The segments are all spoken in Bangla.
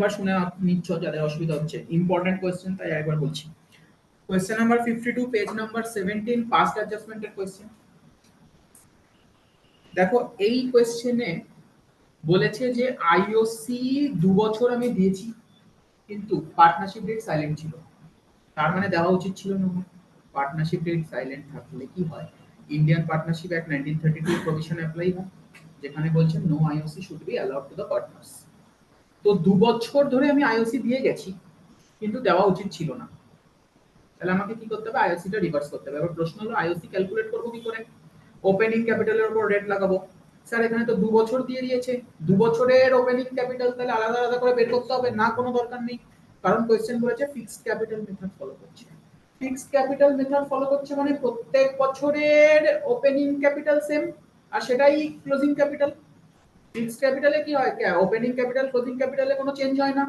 আরেকবার শুনে নিচ্ছ যাদের অসুবিধা হচ্ছে, ইম্পর্টেন্ট কোশ্চেন তাই একবার বলছি। Question number 52 page number 17 past অ্যাডজাস্টমেন্টের কোশ্চেন। দেখো এই কোশ্চেনে বলেছে যে আইওসি 2 বছর আমি দিয়েছি কিন্তু পার্টনারশিপ ডেট সাইলেন্ট ছিল, তার মানে দেওয়া উচিত ছিল না। পার্টনারশিপ ডেট সাইলেন্ট থাকলে কি হয়, Indian partnership act 1932 provision apply হয়, যেখানে বলছেন no IOC should be allowed to the partners. তো 2 বছর ধরে আমি আইওসি দিয়ে গেছি কিন্তু দেওয়া উচিত ছিল না, তাহলে আমাকে কি করতে হবে, আইওসিটা রিভার্স করতে হবে। এবার প্রশ্ন হলো আইওসি ক্যালকুলেট করব কি করে? ওপেনিং ক্যাপিটালের উপর রেট লাগাবো। স্যার এখানে তো 2 বছর দিয়ে দিয়েছে, 2 বছরের ওপেনিং ক্যাপিটাল তাহলে আলাদা আলাদা করে বের করতে হবে না? কোনো দরকার নেই, কারণ কোশ্চেন বলেছে ফিক্সড ক্যাপিটাল মেথড ফলো করছে। ফিক্সড ক্যাপিটাল মেথড ফলো করছে মানে প্রত্যেক বছরের ওপেনিং ক্যাপিটাল সেম আর সেটাই ক্লোজিং ক্যাপিটাল। ফিক্সড ক্যাপিটালে কি হয়, ওপেনিং ক্যাপিটাল ক্লোজিং ক্যাপিটালে কোনো চেঞ্জ হয় না,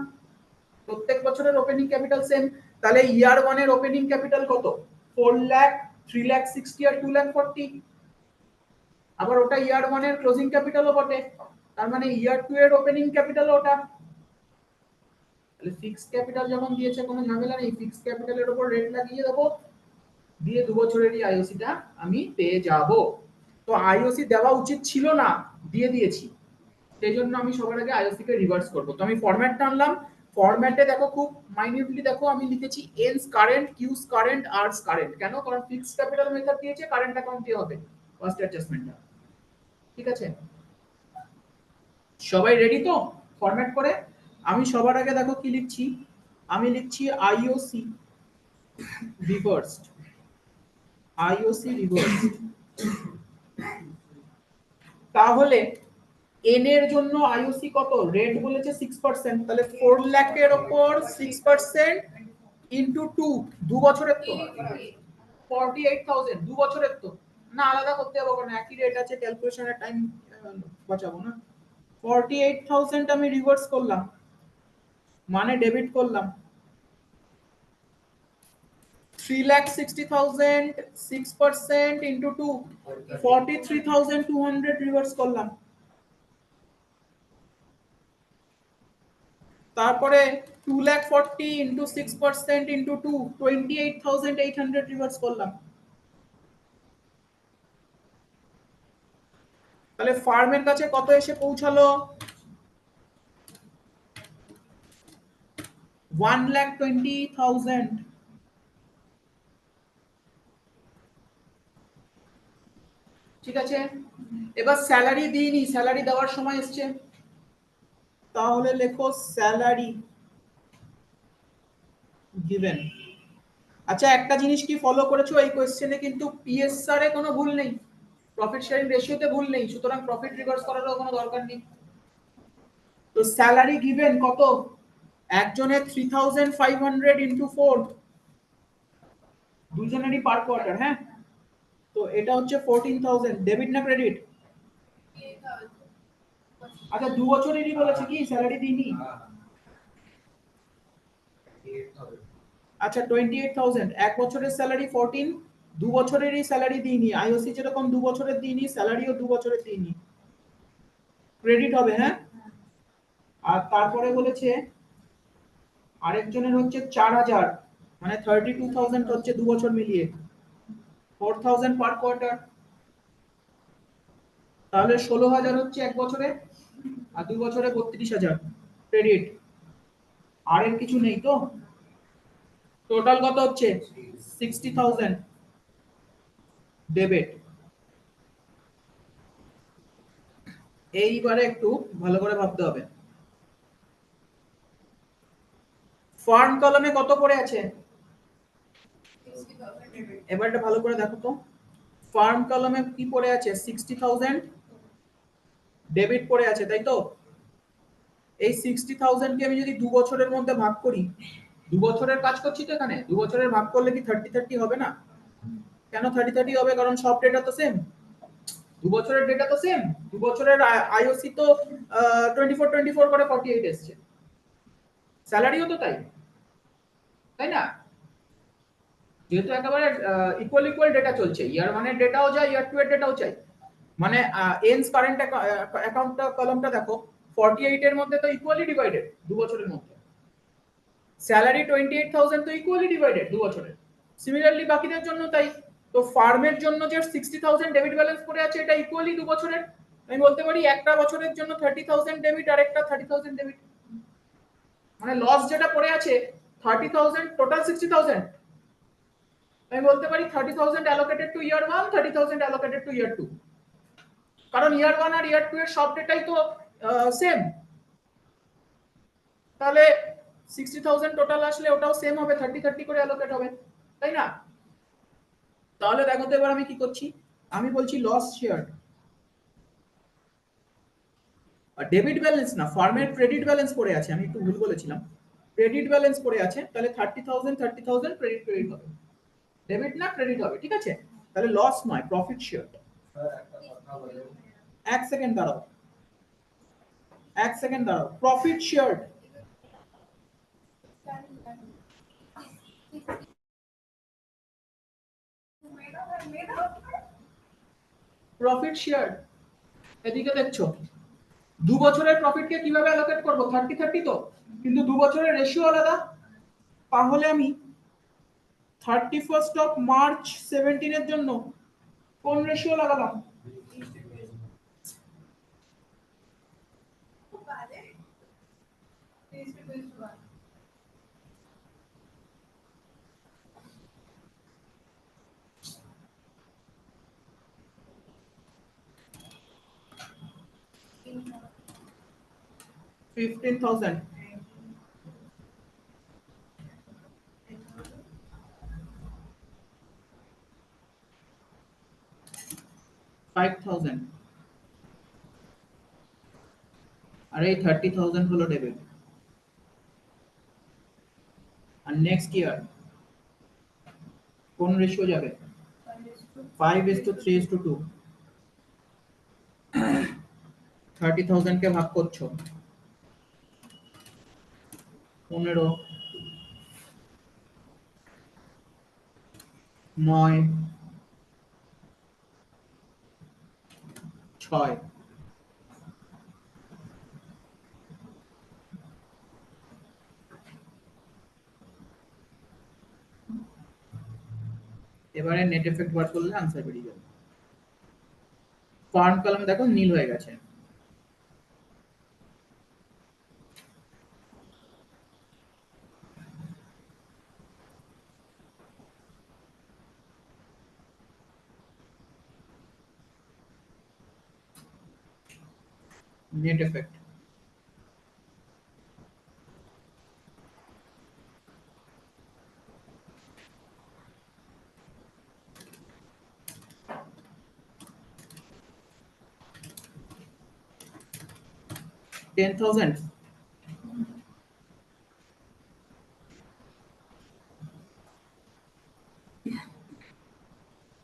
প্রত্যেক বছরের ওপেনিং ক্যাপিটাল সেম। তাহলে ইয়ার 1 এর ওপেনিং ক্যাপিটাল কত? 4 লাখ, 3 লাখ 60 আর 2 লাখ 40। আবার ওটা ইয়ার 1 এর ক্লোজিং ক্যাপিটালও বটে, তার মানে ইয়ার 2 এর ওপেনিং ক্যাপিটাল ওটা। তাহলে ফিক্সড ক্যাপিটাল যখন দিয়েছে কোনো ঝামেলা নেই, ফিক্সড ক্যাপিটালের উপর রেট লাগিয়ে দেবো, দিয়ে 2 বছরেরই আইওসিটা আমি পেয়ে যাব। তো আইওসি দেওয়া উচিত ছিল না, দিয়ে দিয়েছি, সেই জন্য আমি সবার আগে আইওসি কে রিভার্স করব। তো আমি ফরম্যাটটা আনলাম, ফরম্যাটে দেখো খুব মাইনিউটলি দেখো আমি লিখেছি এনস কারেন্ট, কিউস কারেন্ট, আরস কারেন্ট। কেন? কারণ ফিক্সড ক্যাপিটাল মেথড দিয়েছে, কারেন্ট অ্যাকাউন্ট দিয়ে হবে ফার্স্ট অ্যাডজাস্টমেন্টটা। ঠিক আছে, সবাই রেডি তো? ফরম্যাট করে আমি সবার আগে দেখো কি লিখছি, আমি লিখছি আইওসি রিভার্সড, আইওসি রিভার্সড। তাহলে এন এর জন্য আইওসি কত? রেট বলেছে 6%, তাহলে 4 লাখের উপর 6% ইনটু 2 বছরের তো 48000, 2 বছরের তো না, আলাদা করতে হবে কারণ একই রেট আছে, ক্যালকুলেশনের টাইম বাঁচাবো না। 48000 আমি রিভার্স করলাম মানে ডেবিট করলাম, 3,60,000 6% ইনটু 2 43,200 রিভার্স করলাম। তারপরে 2,40,000 ইনটু 6% ইনটু 2 28,800 রিভার্স করলাম। তাহলে ফার্মের কাছে কত এসে পৌঁছালো? 1,20,000। ঠিক আছে, এবার স্যালারি দিইনি, স্যালারি দেওয়ার সময় এসছে, তাহলে লেখো স্যালারি গিভেন। আচ্ছা একটা জিনিস কি ফলো করেছো, এই কোশ্চেনে কিন্তু পিএসআর এ কোনো ভুল নেই, প্রফিট শেয়ারিং রেশিওতে ভুল নেই, সুতরাং প্রফিট রিভার্স করারও কোনো দরকার নেই। তো স্যালারি গিভেন কত? একজনের 3,500 ইনটু 4, দুজনেরই পার কোয়ার্টার। হ্যাঁ, তো এটা হচ্ছে 14,000। ডেবিট না ক্রেডিট? আচ্ছা 2 বছরেরই বলেছে কি, স্যালারি দিইনি। আচ্ছা 28,000, এক বছরের স্যালারি 14, 2 বছরেরই স্যালারি দিইনি, আইওসি যেরকম 2 বছরের দিইনি, স্যালারিও 2 বছরের দিইনি, ক্রেডিট হবে। হ্যাঁ, আর তারপরে বলেছে আরেকজনের হচ্ছে 4,000 মানে 32,000 হচ্ছে 2 বছর মিলিয়ে, 4,000 পার কোয়ার্টার, তাহলে 16,000 হচ্ছে এক বছরে, আর 2 বছরে 32,000 ক্রেডিট। আর এর কিছু নেই তো? টোটাল কত হচ্ছে? 60,000 ডেবিট। এইবারে একটু ভালো করে ভাবতে হবে, ফার্ম কলামে কত পড়ে আছে? এবার এটা ভালো করে দেখো তো, ফার্ম কলামে কি পড়ে আছে? 60,000 ডেবিট পড়ে আছে, তাই তো? এই 60,000 কে আমি যদি 2 বছরের মধ্যে ভাগ করি, 2 বছরের কাজ করছি তো এখানে, 2 বছরের ভাগ করলে কি 30-30 হবে না? কেন 30-30 হবে? কারণ সব ডেটা তো সেম, 2 বছরের ডেটা তো সেম, 2 বছরের আইওসি তো 24 করে 48 এসছে, স্যালারিও তো তাই, তাই না? যেহেতু একেবারে ইকুয়াল ইকুয়াল ডেটা চলছে, ইয়ার 1 এর ডেটাও যায়, ইয়ার 2 এর ডেটাও চাই, মানে এন্ডস কারেন্ট অ্যাকাউন্টটা কলামটা দেখো, 48 এর মধ্যে তো ইকুয়ালি ডিভাইডেড 2 বছরের মধ্যে। স্যালারি 28,000 তো ইকুয়ালি ডিভাইডেড 2 বছরের। সিমিলারলি বাকিদের জন্য তাই। তো ফার্মের জন্য যে 60,000 ডেবিট ব্যালেন্স পড়ে আছে এটা ইকুয়ালি 2 বছরের। আমি বলতে পারি একটা বছরের জন্য 30,000 ডেবিট আর একটা 30,000 ডেবিট। মানে লস যেটা পড়ে আছে 30,000 টোটাল 60,000। আমি বলতে পারি 30,000 অ্যালোকেটেড টু ইয়ার 1, 30,000 অ্যালোকেটেড টু ইয়ার 2। কারণ ইয়ার 1 আর ইয়ার 2 এর সব ডেটাই তো সেম। তাহলে 60,000 টোটাল আসলে ওটাও সেম হবে, 30 করে অ্যালোকেট হবে, তাই না? তাহলে দেখো তো এবার আমি কি করছি, আমি বলছি লস শেয়ার। আর ডেবিট ব্যালেন্স না, ফার্মের ক্রেডিট ব্যালেন্স পড়ে আছে, আমি একটু ভুল বলেছিলাম। ক্রেডিট ব্যালেন্স পড়ে আছে, তাহলে 30,000 ক্রেডিট হবে, ডেবিট না ক্রেডিট হবে, ঠিক আছে? তাহলে লস নয়, প্রফিট শেয়ার। এক সেকেন্ড দাঁড়াও, প্রফিট শেয়ার। প্রফিট শেয়ার এদিকে দেখছো, 2 বছরের প্রফিটকে কিভাবে অ্যালোকেট করব? 30 তো, কিন্তু 2 বছরের রেশিও আলাদা। তাহলে আমি 31st অফ মার্চ 17 এর জন্য কোন রেশিও লাগালাম? $15,000। 5,000 আর এই 30,000 হলো ডেবিট। আর নেক্সট ইয়ার কোন রেশিও যাবে? 5:3:2। 30,000 কে ভাগ করছো 15, 9, 6। এবারে নেট এফেক্ট বার করলে आंसर বেরিয়ে যাবে। ফার্ম কলাম দেখো নীল হয়ে গেছে। Net effect. $10,000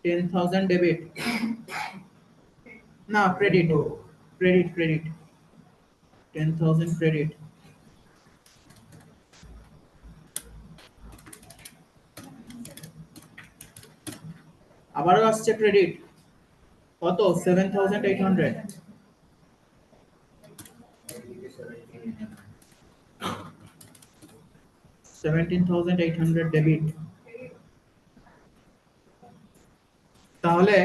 10,000 ডেবিট না ক্রেডিট, ক্রেডিট 10,000 ক্রেডিট। আবারও আসছে ক্রেডিট, কত? 7,800। 17,800 ডেবিট। তাহলে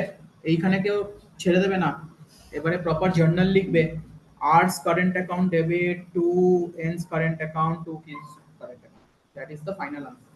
এইখানে কেউ ছেড়ে দেবে না, এবারে প্রপার জার্নাল লিখবে। Arts current account debit two এন্স current account to kiss current account, that is the final answer.